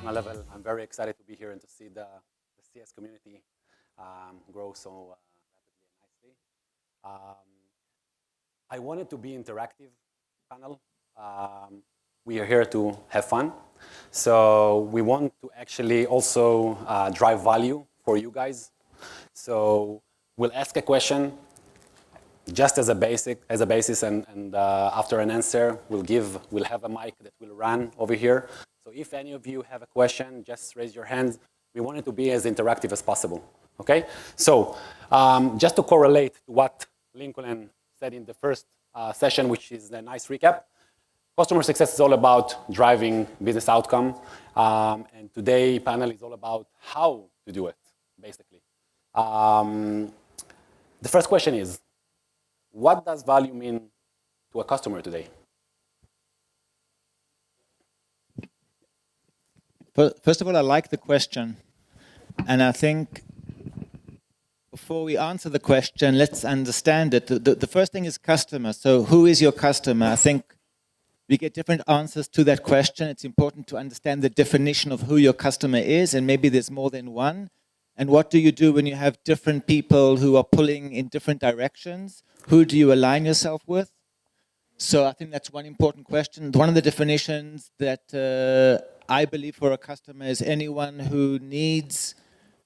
personal level, I'm very excited to be here and to see the CS community grow so rapidly and nicely. I wanted to be interactive panel. We are here to have fun. So we want to actually also drive value for you guys. So we'll ask a question just as a basis, and after an answer, we'll have a mic that will run over here. So if any of you have a question, just raise your hands. We want it to be as interactive as possible, okay? So just to correlate to what Lincoln said in the first session, which is a nice recap, customer success is all about driving business outcome. And today panel is all about how to do it, basically. The first question is, what does value mean to a customer today? First of all, I like the question. And I think before we answer the question, let's understand it. The first thing is customer. So who is your customer? I think we get different answers to that question. It's important to understand the definition of who your customer is, and maybe there's more than one. And what do you do when you have different people who are pulling in different directions? Who do you align yourself with? So I think that's one important question. One of the definitions that I believe for a customer is anyone who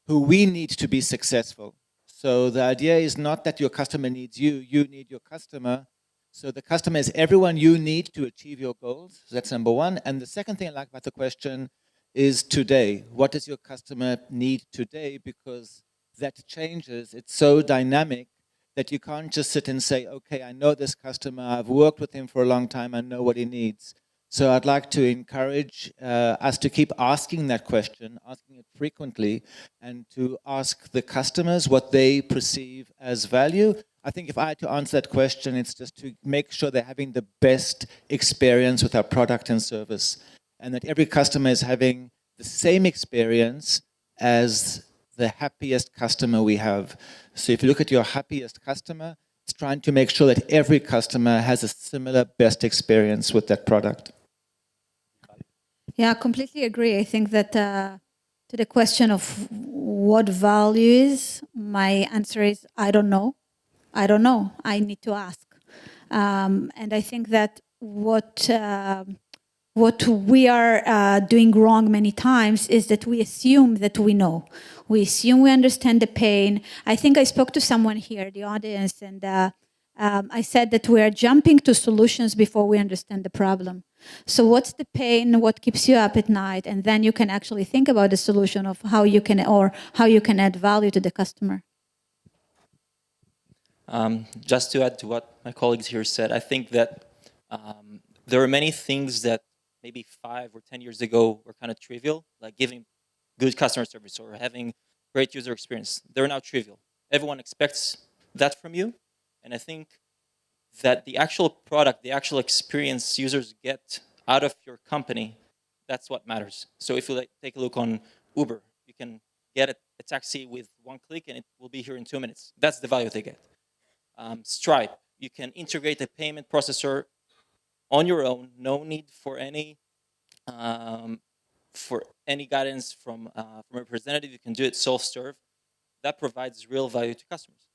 we need to be successful. So the idea is not that your customer needs you, you need your customer. So the customer is everyone you need to achieve your goals. So that's number one. And the second thing I like about the question is today. What does your customer need today? Because that changes. It's so dynamic that you can't just sit and say, okay, I know this customer, I've worked with him for a long time, I know what he needs. So I'd like to encourage us to keep asking that question, asking it frequently, and to ask the customers what they perceive as value. I think if I had to answer that question, it's just to make sure they're having the best experience with our product and service, and that every customer is having the same experience as the happiest customer we have. So if you look at your happiest customer, it's trying to make sure that every customer has a similar best experience with that product. Yeah, I completely agree. I think that to the question of what value is, my answer is, I don't know. I don't know. I need to ask. And I think that what we are doing wrong many times is that we assume that we know. We assume we understand the pain. I think I spoke to someone here, the audience, and I said that we are jumping to solutions before we understand the problem. So what's the pain? What keeps you up at night? And then you can actually think about the solution of how you can add value to the customer. Just to add to what my colleagues here said, I think that there are many things that maybe 5 or 10 years ago were kind of trivial, like giving good customer service or having great user experience. They're now trivial. Everyone expects that from you. And I think that the actual product, the actual experience users get out of your company, that's what matters. So if you take a look on Uber, you can get a taxi with one click and it will be here in 2 minutes. That's the value they get. Stripe, you can integrate a payment processor on your own, no need for any guidance from a representative. You can do it self-serve. That provides real value to customers.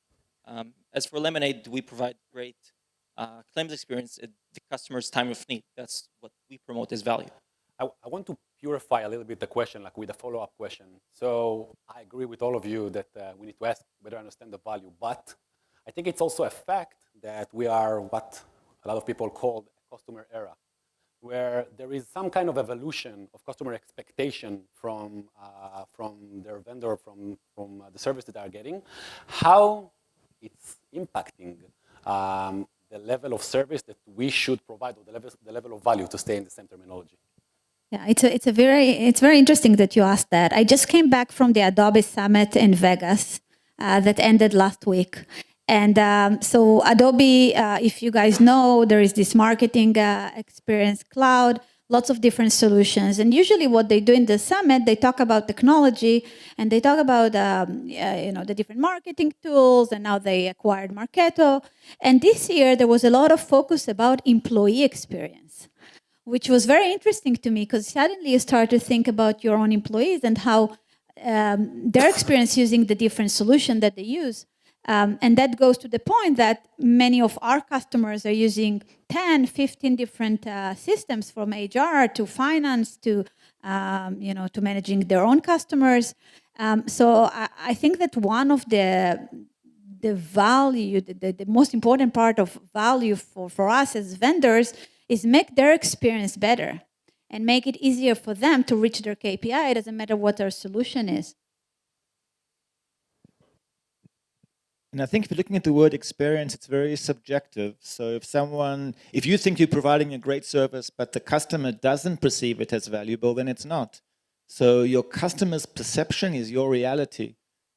As for Lemonade, we provide great claims experience at the customer's time of need. That's what we promote as value. I want to purify a little bit the question, like with a follow-up question. So I agree with all of you that we need to ask, better understand the value. But I think it's also a fact that we are what a lot of people call a customer era, where there is some kind of evolution of customer expectation from their vendor, from the service that they are getting, how it's impacting the level of service that we should provide, or the level of value, to stay in the same terminology. Yeah, it's very interesting that you asked that. I just came back from the Adobe Summit in Vegas that ended last week. And so Adobe, if you guys know, there is this marketing experience cloud, lots of different solutions. And usually what they do in the summit, they talk about technology and they talk about the different marketing tools, and now they acquired Marketo. And this year there was a lot of focus about employee experience. which was very interesting to me because suddenly you start to think about your own employees and how their experience using the different solution that they use. And that goes to the point that many of our customers are using 10, 15 different systems from HR to finance to, to managing their own customers. So I think that one of the value, the most important part of value for us as vendors is make their experience better and make it easier for them to reach their KPI. It doesn't matter what our solution is. And I think if you're looking at the word experience, it's very subjective. So if you think you're providing a great service, but the customer doesn't perceive it as valuable, then it's not. So your customer's perception is your reality.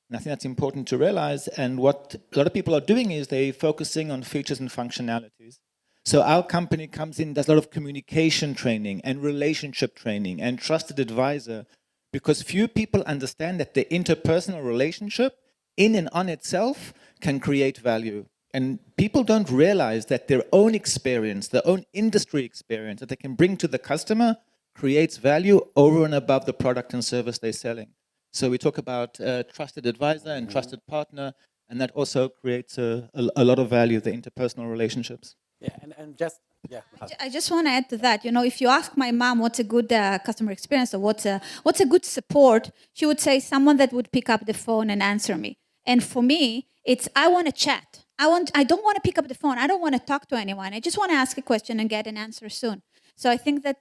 And I think that's important to realize. And what a lot of people are doing is they're focusing on features and functionalities. So our company comes in, does a lot of communication training and relationship training and trusted advisor, because few people understand that the interpersonal relationship in and on itself can create value. And people don't realize that their own experience, their own industry experience that they can bring to the customer creates value over and above the product and service they're selling. So we talk about trusted advisor and trusted partner, and that also creates a lot of value, the interpersonal relationships. Yeah, and just, yeah. I just want to add to that. If you ask my mom what's a good customer experience or what's a good support, she would say someone that would pick up the phone and answer me. And for me, it's I want to chat. I don't want to pick up the phone. I don't want to talk to anyone. I just want to ask a question and get an answer soon. So I think that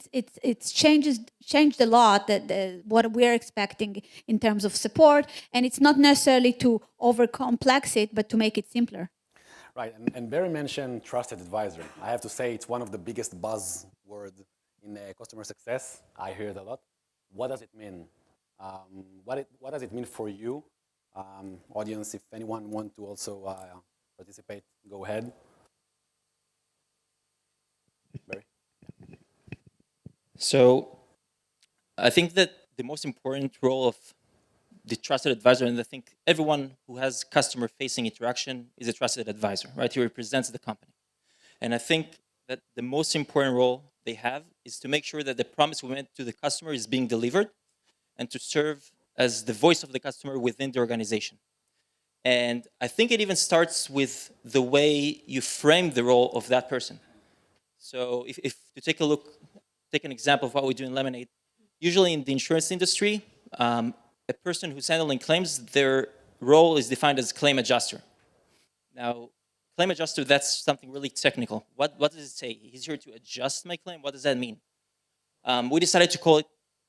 it's changed a lot what we're expecting in terms of support, and it's not necessarily to overcomplex it, but to make it simpler. Right, and Barry mentioned trusted advisor. I have to say it's one of the biggest buzzwords in customer success. I hear it a lot. What does it mean? What does it mean for you? Audience, if anyone wants to also participate, go ahead. Barry? So I think that the most important role of the trusted advisor, and I think everyone who has customer-facing interaction is a trusted advisor, right? He represents the company. And I think that the most important role they have is to make sure that the promise we made to the customer is being delivered and to serve as the voice of the customer within the organization. And I think it even starts with the way you frame the role of that person. So if you take an example of what we do in Lemonade, usually in the insurance industry, a person who's handling claims, their role is defined as claim adjuster. Now, claim adjuster, that's something really technical. What does it say? He's here to adjust my claim? What does that mean? We decided to call it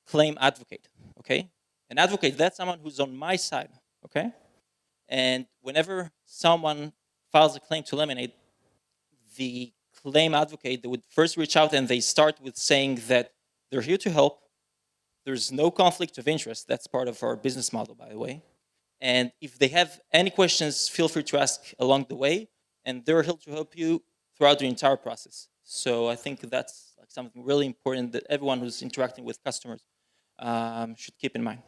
claim advocate, okay? An advocate, that's someone who's on my side, okay? And whenever someone files a claim to Lemonade, the claim advocate, they would first reach out and they start with saying that they're here to help. There's no conflict of interest. That's part of our business model, by the way. And if they have any questions, feel free to ask along the way. And they're here to help you throughout the entire process. So I think that's like something really important that everyone who's interacting with customers should keep in mind.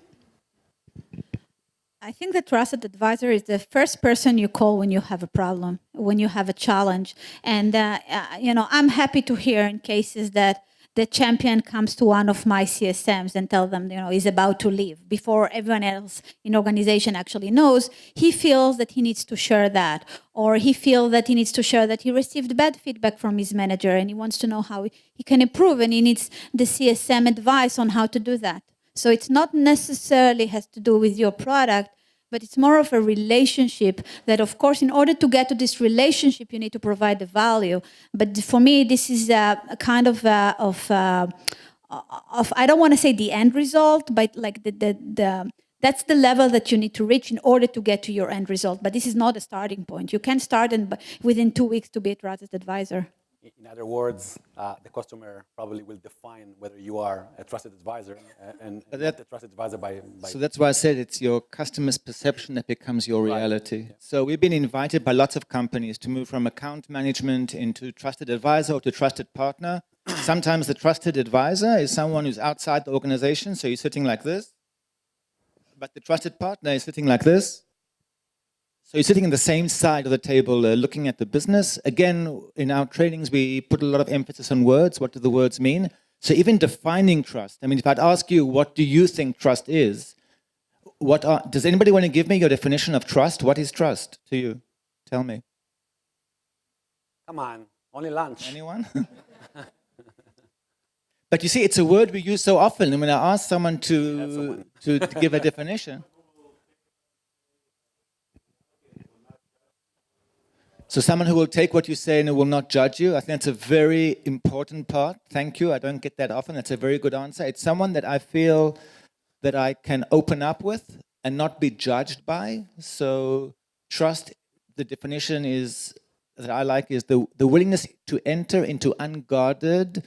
I think the trusted advisor is the first person you call when you have a problem, when you have a challenge. And, I'm happy to hear in cases that the champion comes to one of my CSMs and tell them, he's about to leave before everyone else in organization actually knows. He feels that he needs to share that, or he feels that he needs to share that he received bad feedback from his manager and he wants to know how he can improve, and he needs the CSM advice on how to do that. So it's not necessarily has to do with your product, but it's more of a relationship that, of course, in order to get to this relationship, you need to provide the value. But for me, this is a kind of I don't want to say the end result, but like that's the level that you need to reach in order to get to your end result. But this is not a starting point. You can't start within 2 weeks to be a trusted advisor. In other words, the customer probably will define whether you are a trusted advisor and not a trusted advisor by... So that's why I said it's your customer's perception that becomes your reality. Right. Yeah. So we've been invited by lots of companies to move from account management into trusted advisor or to trusted partner. Sometimes the trusted advisor is someone who's outside the organization, so you're sitting like this. But the trusted partner is sitting like this. So you're sitting on the same side of the table looking at the business. Again, in our trainings, we put a lot of emphasis on words. What do the words mean? So even defining trust, I mean, if I'd ask you, what do you think trust is? Does anybody want to give me your definition of trust? What is trust to you? Tell me. Come on, only lunch. Anyone? But you see, it's a word we use so often. And when I ask someone to give a definition. So someone who will take what you say and who will not judge you. I think that's a very important part. Thank you. I don't get that often. That's a very good answer. It's someone that I feel that I can open up with and not be judged by. So trust, the definition is that I like is the willingness to enter into unguarded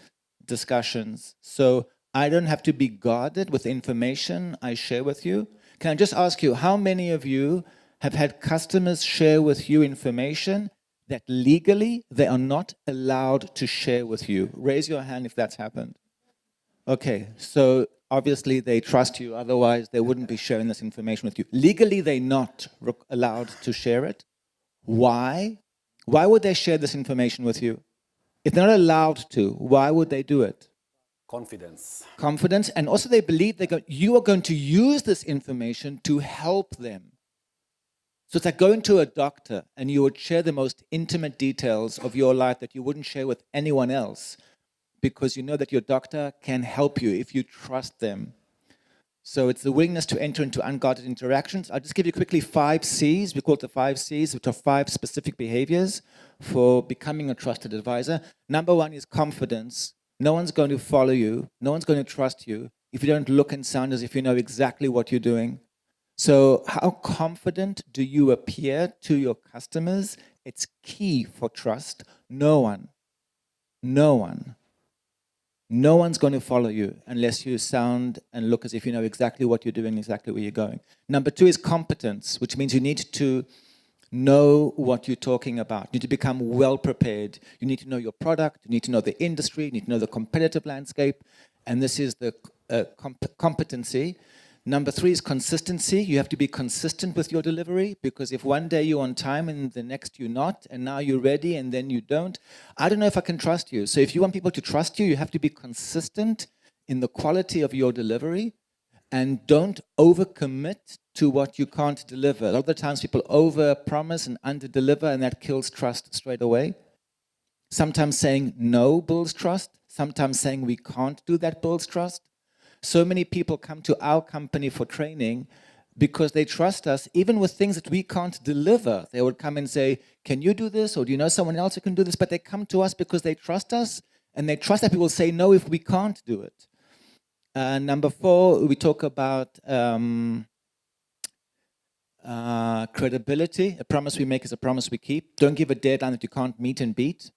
discussions. So I don't have to be guarded with information I share with you. Can I just ask you, how many of you have had customers share with you information that legally they are not allowed to share with you? Raise your hand if that's happened. Okay, so obviously they trust you, otherwise they wouldn't be sharing this information with you. Legally, they're not allowed to share it. Why? Why would they share this information with you? If they're not allowed to, why would they do it? Confidence. Confidence, and also they believe you are going to use this information to help them. So it's like going to a doctor and you would share the most intimate details of your life that you wouldn't share with anyone else because you know that your doctor can help you if you trust them. So it's the willingness to enter into unguarded interactions. I'll just give you quickly 5 C's. We call it the 5 C's, which are 5 specific behaviors for becoming a trusted advisor. Number 1 is confidence. No one's going to follow you. No one's going to trust you if you don't look and sound as if you know exactly what you're doing. So how confident do you appear to your customers? It's key for trust. No one's going to follow you unless you sound and look as if you know exactly what you're doing, exactly where you're going. Number 2 is competence, which means you need to know what you're talking about. You need to become well prepared. You need to know your product. You need to know the industry. You need to know the competitive landscape. And this is the competency. Number 3 is consistency. You have to be consistent with your delivery, because if one day you're on time and the next you're not, and now you're ready and then you don't, I don't know if I can trust you. So if you want people to trust you, you have to be consistent in the quality of your delivery and don't overcommit to what you can't deliver. A lot of the times people overpromise and underdeliver, and that kills trust straight away. Sometimes saying no builds trust. Sometimes saying we can't do that builds trust. So many people come to our company for training because they trust us, even with things that we can't deliver. They would come and say, can you do this? Or do you know someone else who can do this? But they come to us because they trust us, and they trust that we will say no if we can't do it. Number 4, we talk about credibility. A promise we make is a promise we keep. Don't give a deadline that you can't meet and beat.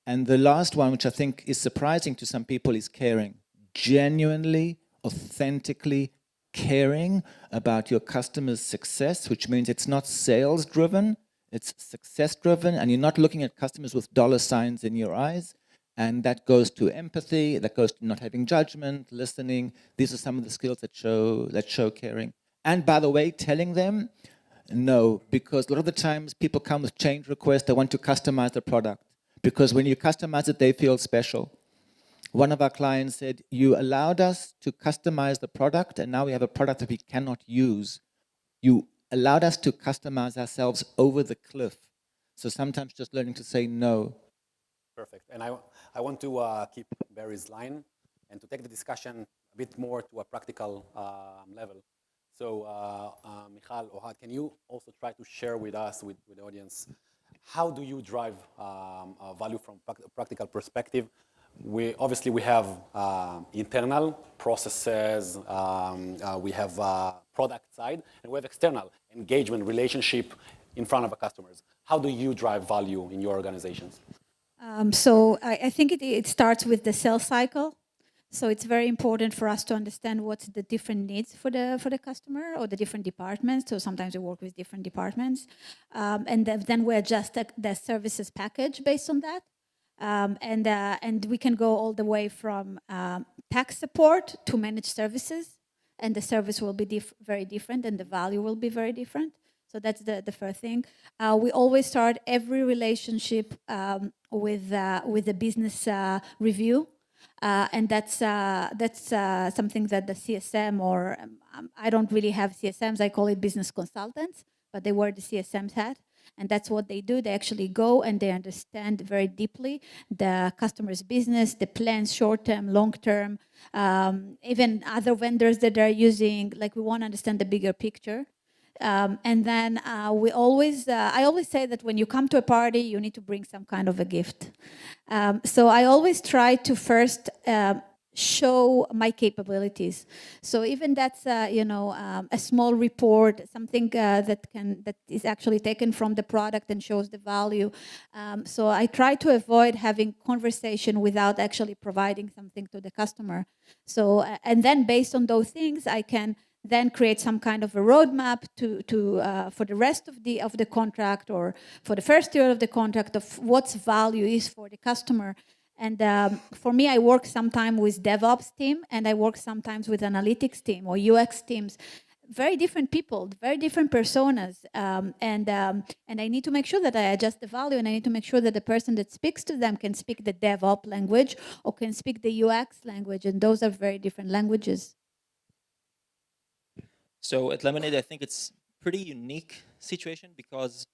And the last one, which I think is surprising to some people, is caring. Genuinely, authentically caring about your customer's success, which means it's not sales driven, it's success driven, and you're not looking at customers with dollar signs in your eyes. And that goes to empathy, that goes to not having judgment, listening. These are some of the skills that show caring. And by the way, telling them no, because a lot of the times people come with change requests, they want to customize the product, because when you customize it, they feel special. One of our clients said, you allowed us to customize the product, and now we have a product that we cannot use. You allowed us to customize ourselves over the cliff. So sometimes just learning to say no. Perfect. And I want to keep Barry's line and to take the discussion a bit more to a practical level. So Michal, Ohad, can you also try to share with us, with the audience, how do you drive value from a practical perspective? We have internal processes, we have product side, and we have external engagement, relationship in front of our customers. How do you drive value in your organizations? So I think it starts with the sales cycle. So it's very important for us to understand what's the different needs for the customer or the different departments. So sometimes we work with different departments, and then we adjust the services package based on that. And we can go all the way from tax support to managed services, and the service will be very different, and the value will be very different. So that's the first thing. We always start every relationship with a business review. And that's something that the CSM or I don't really have CSMs. I call it business consultants, but they wear the CSM's hat, and that's what they do. They actually go and they understand very deeply the customer's business, the plans, short term, long term, even other vendors that they're using. Like we want to understand the bigger picture. And then I always say that when you come to a party, you need to bring some kind of a gift. So I always try to first show my capabilities. So even that's a small report, something that is actually taken from the product and shows the value. So I try to avoid having conversation without actually providing something to the customer. So and then based on those things, I can then create some kind of a roadmap for the rest of the contract or for the first year of the contract of what's value is for the customer. And for me, I work sometimes with DevOps team and I work sometimes with analytics team or UX teams. Very different people, very different personas, and I need to make sure that I adjust the value, and I need to make sure that the person that speaks to them can speak the DevOps language or can speak the UX language, and those are very different languages. So at Lemonade, I think it's pretty unique situation because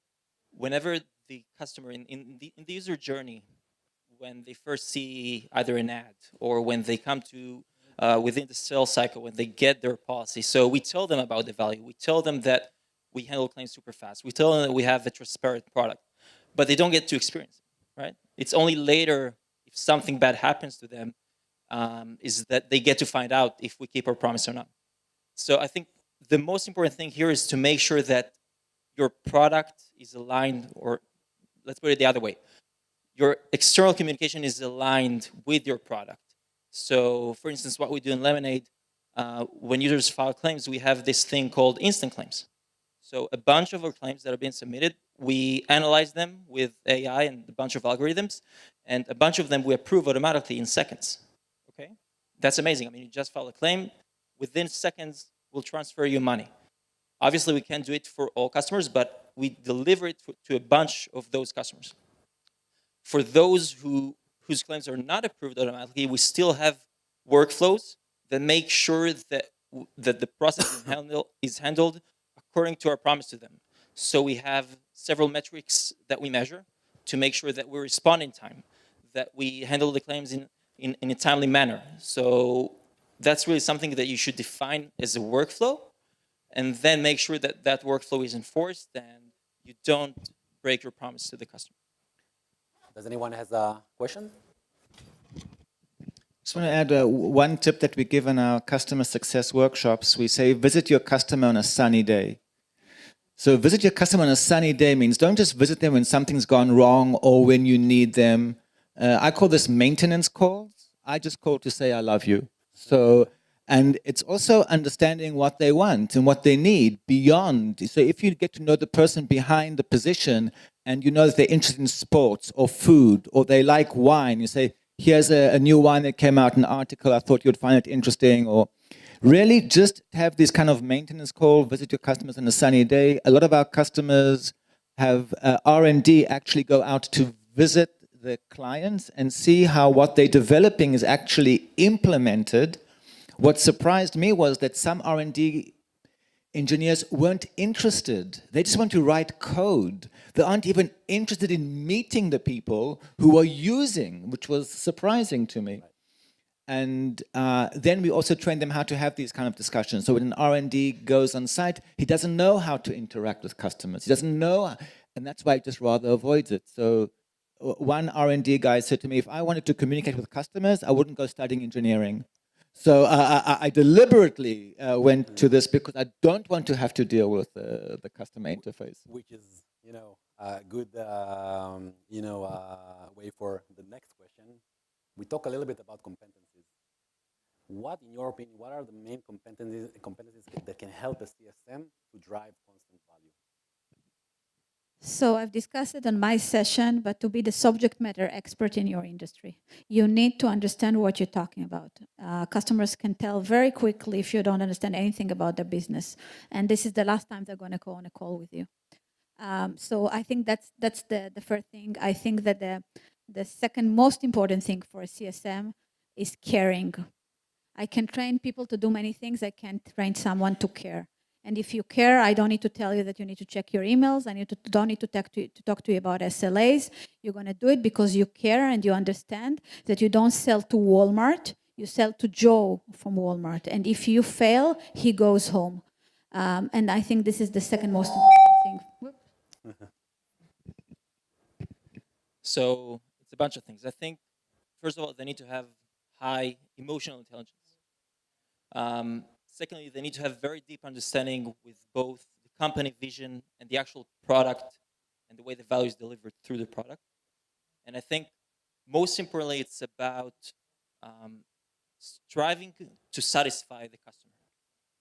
whenever the customer in the user journey, when they first see either an ad or when they come to within the sales cycle, when they get their policy, so we tell them about the value. We tell them that we handle claims super fast. We tell them that we have a transparent product, but they don't get to experience it, right? It's only later if something bad happens to them is that they get to find out if we keep our promise or not. So I think the most important thing here is to make sure that your product is aligned, or let's put it the other way. Your external communication is aligned with your product. So for instance, what we do in Lemonade, when users file claims, we have this thing called instant claims. So a bunch of our claims that have been submitted, we analyze them with AI and a bunch of algorithms, and a bunch of them we approve automatically in seconds. Okay, that's amazing. I mean, you just file a claim, within seconds, we'll transfer you money. Obviously, we can't do it for all customers, but we deliver it to a bunch of those customers. For those whose claims are not approved automatically, we still have workflows that make sure that the process is handled according to our promise to them. So we have several metrics that we measure to make sure that we respond in time, that we handle the claims in a timely manner. So that's really something that you should define as a workflow, and then make sure that that workflow is enforced and you don't break your promise to the customer. Does anyone has a question? Just want to add one tip that we give in our customer success workshops. We say, visit your customer on a sunny day. So visit your customer on a sunny day means don't just visit them when something's gone wrong or when you need them. I call this maintenance calls. I just call to say I love you. So, and it's also understanding what they want and what they need beyond. So if you get to know the person behind the position and you know that they're interested in sports or food or they like wine, you say, here's a new wine that came out, an article, I thought you'd find it interesting. Or really just have this kind of maintenance call, visit your customers on a sunny day. A lot of our customers have R&D actually go out to visit the clients and see how what they're developing is actually implemented. What surprised me was that some R&D engineers weren't interested. They just want to write code. They aren't even interested in meeting the people who are using, which was surprising to me. And then we also train them how to have these kind of discussions. So when an R&D goes on site, he doesn't know how to interact with customers. He doesn't know, and that's why he just rather avoids it. So one R&D guy said to me, if I wanted to communicate with customers, I wouldn't go studying engineering. So I deliberately went to this because I don't want to have to deal with the customer interface. Which is, a good, way for the next question. We talk a little bit about competencies. What, in your opinion, what are the main competencies that can help a CSM to drive constant value? So I've discussed it on my session, but to be the subject matter expert in your industry, you need to understand what you're talking about. Customers can tell very quickly if you don't understand anything about the business. And this is the last time they're going to go on a call with you. So I think that's the first thing. I think that the second most important thing for a CSM is caring. I can train people to do many things. I can't train someone to care. And if you care, I don't need to tell you that you need to check your emails. Don't need to talk to you about SLAs. You're going to do it because you care and you understand that you don't sell to Walmart. You sell to Joe from Walmart. And if you fail, he goes home. And I think this is the second most important thing. So it's a bunch of things. I think, first of all, they need to have high emotional intelligence. Secondly, they need to have very deep understanding with both the company vision and the actual product and the way the value is delivered through the product. And I think most importantly, it's about striving to satisfy the customer.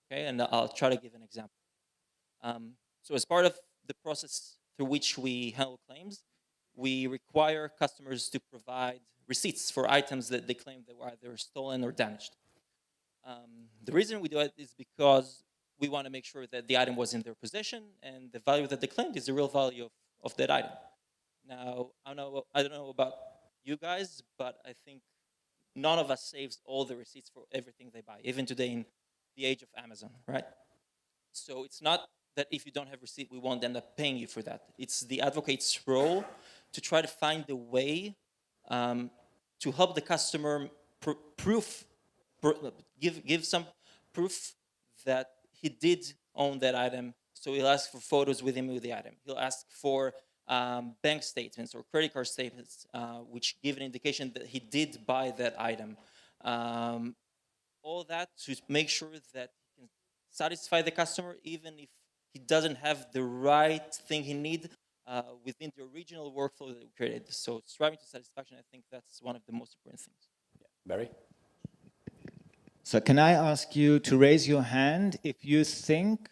Okay, and I'll try to give an example. So as part of the process through which we handle claims, we require customers to provide receipts for items that they claim that were either stolen or damaged. The reason we do it is because we want to make sure that the item was in their possession and the value that they claimed is the real value of that item. Now, I don't know about you guys, but I think none of us saves all the receipts for everything they buy, even today in the age of Amazon, right? So it's not that if you don't have receipt, we won't end up paying you for that. It's the advocate's role to try to find a way to help the customer give some proof that he did own that item. So he'll ask for photos with him with the item. He'll ask for bank statements or credit card statements, which give an indication that he did buy that item. All that to make sure that he can satisfy the customer, even if he doesn't have the right thing he needs within the original workflow that we created. So striving to satisfaction, I think that's one of the most important things. Yeah. Barry? So can I ask you to raise your hand if you think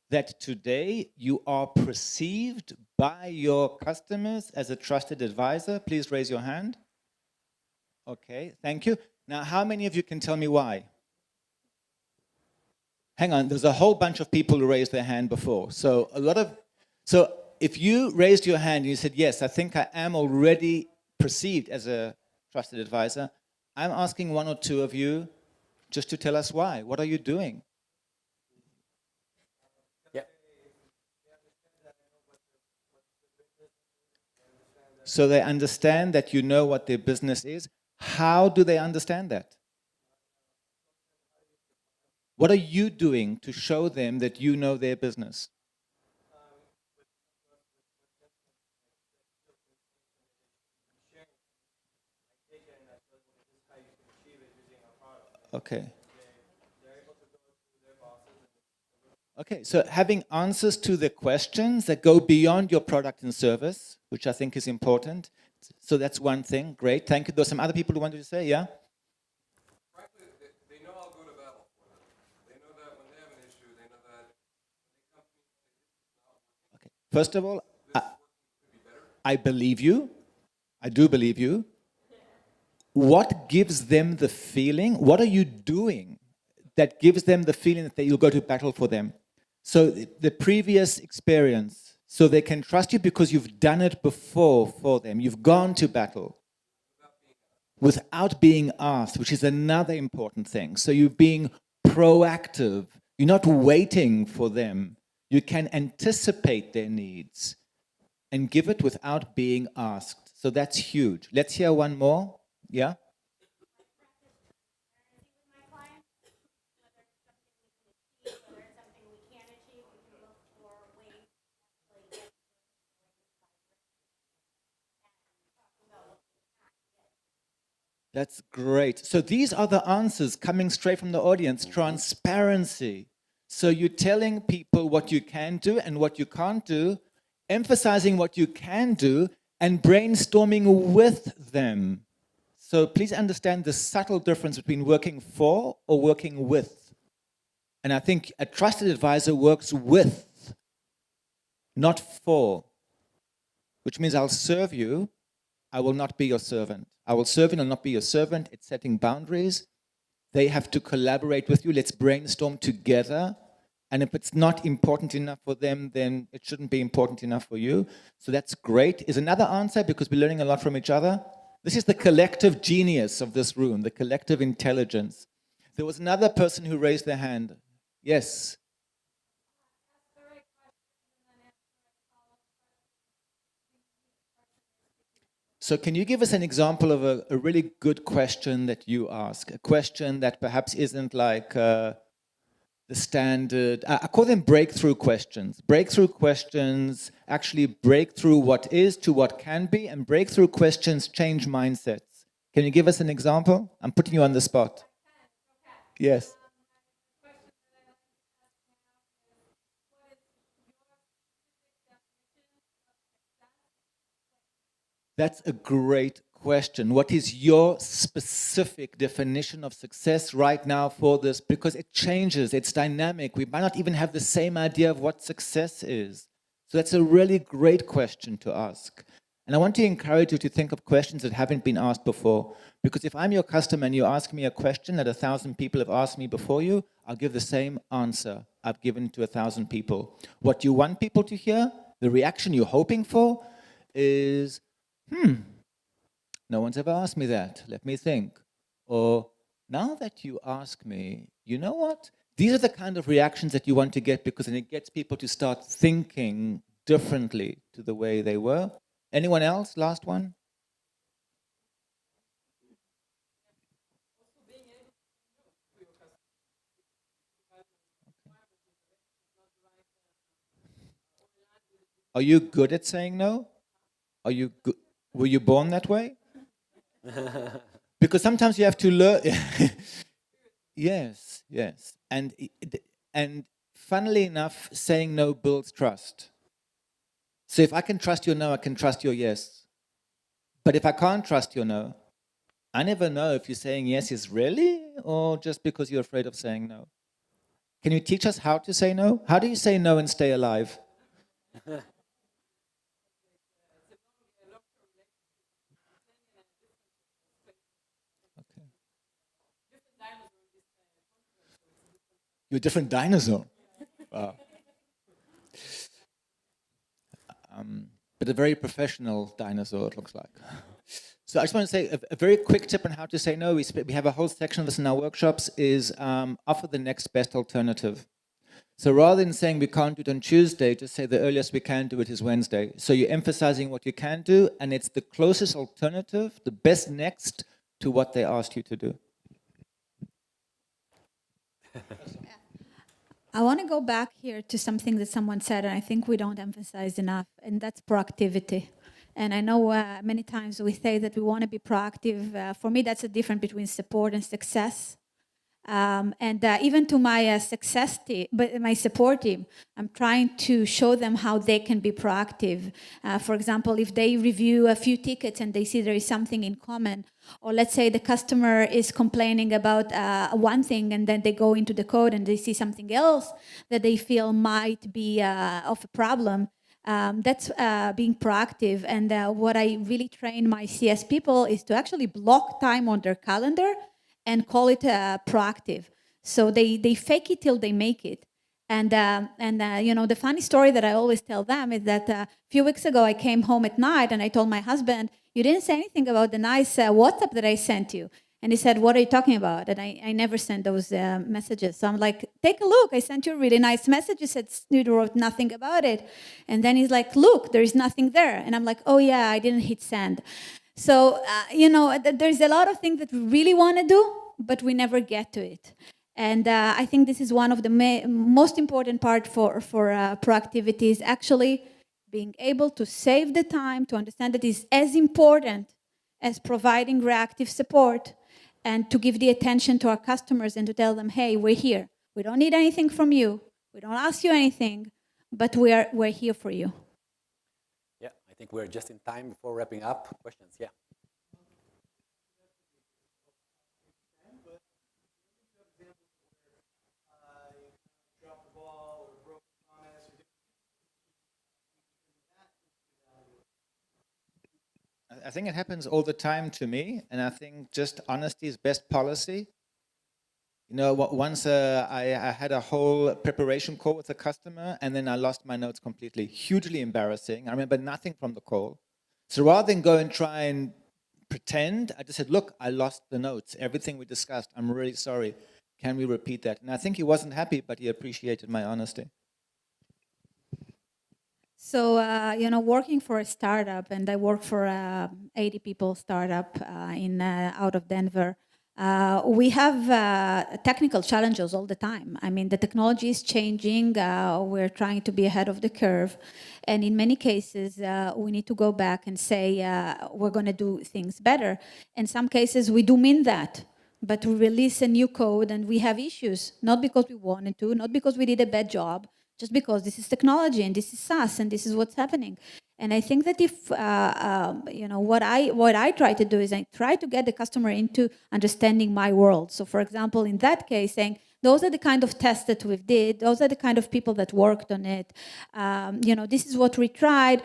that today you are perceived by your customers as a trusted advisor? Please raise your hand. Okay, thank you. Now, how many of you can tell me why? Hang on, there's a whole bunch of people who raised their hand before. So if you raised your hand and you said, yes, I think I am already perceived as a trusted advisor, I'm asking one or two of you just to tell us why. What are you doing? Yeah. So they understand that you know what their business is. How do they understand that? What are you doing to show them that you know their business? Okay. Okay, so having answers to the questions that go beyond your product and service, which I think is important. So that's one thing. Great, thank you. There's some other people who wanted to say, yeah? Frankly, they know I'll go to battle for them. They know that when they have an issue, they know that Okay. First of all, I believe you. I do believe you. What gives them the feeling? What are you doing that gives them the feeling that you'll go to battle for them? So the previous experience, so they can trust you because you've done it before for them. You've gone to battle without being asked, which is another important thing. So you're being proactive. You're not waiting for them. You can anticipate their needs and give it without being asked. So that's huge. Let's hear one more. Yeah? That's great. So these are the answers coming straight from the audience. Transparency. So you're telling people what you can do and what you can't do, emphasizing what you can do, and brainstorming with them. So please understand the subtle difference between working for or working with. And I think a trusted advisor works with, not for. which means I'll serve you, I will not be your servant. I will serve you and not be your servant. It's setting boundaries. They have to collaborate with you. Let's brainstorm together. And if it's not important enough for them, then it shouldn't be important enough for you. So that's great. Is another answer, because we're learning a lot from each other. This is the collective genius of this room, the collective intelligence. There was another person who raised their hand. Yes. So can you give us an example of a really good question that you ask? A question that perhaps isn't like the standard, I call them breakthrough questions. Breakthrough questions actually break through what is to what can be, and breakthrough questions change mindsets. Can you give us an example? I'm putting you on the spot. Yes. That's a great question. What is your specific definition of success right now for this? Because it changes, it's dynamic. We might not even have the same idea of what success is. So that's a really great question to ask. And I want to encourage you to think of questions that haven't been asked before. Because if I'm your customer and you ask me a question that 1,000 people have asked me before you, I'll give the same answer I've given to 1,000 people. What you want people to hear, the reaction you're hoping for, is, no one's ever asked me that. Let me think. Or, now that you ask me, you know what? These are the kind of reactions that you want to get, because then it gets people to start thinking differently to the way they were. Anyone else? Last one? Are you good at saying no? Are you good? Were you born that way? Because sometimes you have to learn. Yes, yes. And funnily enough, saying no builds trust. So if I can trust your no, I can trust your yes. But if I can't trust your no, I never know if you're saying yes is really, or just because you're afraid of saying no. Can you teach us how to say no? How do you say no and stay alive? Okay. You're a different dinosaur. Wow. But a very professional dinosaur, it looks like. So I just want to say a very quick tip on how to say no. We have a whole section of this in our workshops, is offer the next best alternative. So rather than saying we can't do it on Tuesday, just say the earliest we can do it is Wednesday. So you're emphasizing what you can do, and it's the closest alternative, the best next to what they asked you to do. I want to go back here to something that someone said, and I think we don't emphasize enough, and that's proactivity. And I know many times we say that we want to be proactive. For me, that's the difference between support and success. And even to my success team, but my support team, I'm trying to show them how they can be proactive. For example, if they review a few tickets and they see there is something in common, or let's say the customer is complaining about one thing and then they go into the code and they see something else that they feel might be of a problem. That's being proactive. And what I really train my CS people is to actually block time on their calendar and call it proactive. So they fake it till they make it. And you know, the funny story that I always tell them is that a few weeks ago I came home at night and I told my husband, you didn't say anything about the nice WhatsApp that I sent you. And he said, what are you talking about? And I never sent those messages. So I'm like, take a look. I sent you a really nice message. You said you wrote nothing about it. And then he's like, look, there is nothing there. And I'm like, oh yeah, I didn't hit send. So, you know, there's a lot of things that we really want to do, but we never get to it. And I think this is one of the most important part for proactivity is actually being able to save the time, to understand that it's as important as providing reactive support, and to give the attention to our customers and to tell them, hey, we're here. We don't need anything from you. We don't ask you anything, but we're here for you. Yeah, I think we're just in time before wrapping up. Questions? Yeah. I think it happens all the time to me, and I think just honesty is best policy. You know, once I had a whole preparation call with a customer, and then I lost my notes completely. Hugely embarrassing. I remember nothing from the call. So rather than go and try and pretend, I just said, look, I lost the notes. Everything we discussed, I'm really sorry. Can we repeat that? And I think he wasn't happy, but he appreciated my honesty. So, working for a startup, and I work for a 80 people startup out of Denver. We have technical challenges all the time. I mean, the technology is changing. We're trying to be ahead of the curve. And in many cases, we need to go back and say, we're going to do things better. In some cases, we do mean that. But we release a new code and we have issues, not because we wanted to, not because we did a bad job, just because this is technology and this is SaaS and this is what's happening. And I think that if, what I try to do is I try to get the customer into understanding my world. So for example, in that case, saying, those are the kind of tests that we did, those are the kind of people that worked on it. This is what we tried.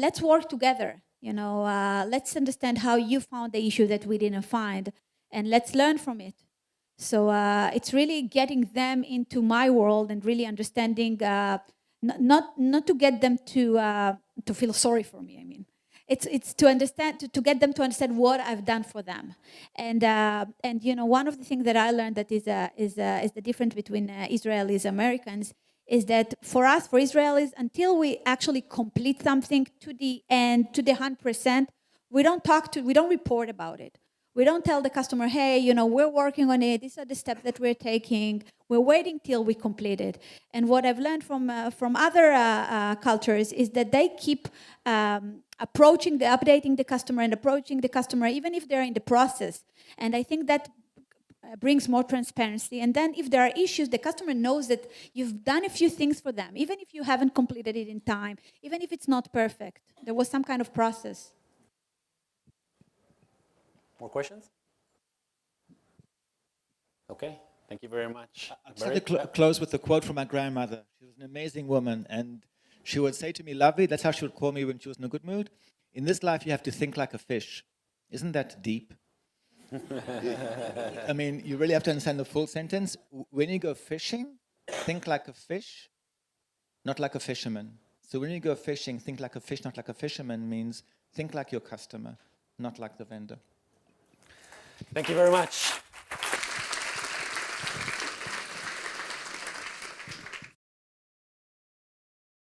Let's work together. Let's understand how you found the issue that we didn't find, and let's learn from it. So it's really getting them into my world and really understanding, not to get them to feel sorry for me. I mean, it's to understand, to get them to understand what I've done for them. And one of the things that I learned that is the difference between Israelis and Americans is that for us, for Israelis, until we actually complete something to the end, to the 100%, we don't report about it. We don't tell the customer, hey, we're working on it. These are the steps that we're taking. We're waiting till we complete it. And what I've learned from other cultures is that they keep updating the customer and approaching the customer, even if they're in the process. And I think that brings more transparency. And then if there are issues, the customer knows that you've done a few things for them, even if you haven't completed it in time, even if it's not perfect. There was some kind of process. More questions? Okay, thank you very much. I'd like to close with a quote from my grandmother. She was an amazing woman, and she would say to me, lovely, that's how she would call me when she was in a good mood. In this life, you have to think like a fish. Isn't that deep? I mean, you really have to understand the full sentence. When you go fishing, think like a fish, not like a fisherman. So when you go fishing, think like a fish, not like a fisherman means think like your customer, not like the vendor. Thank you very much.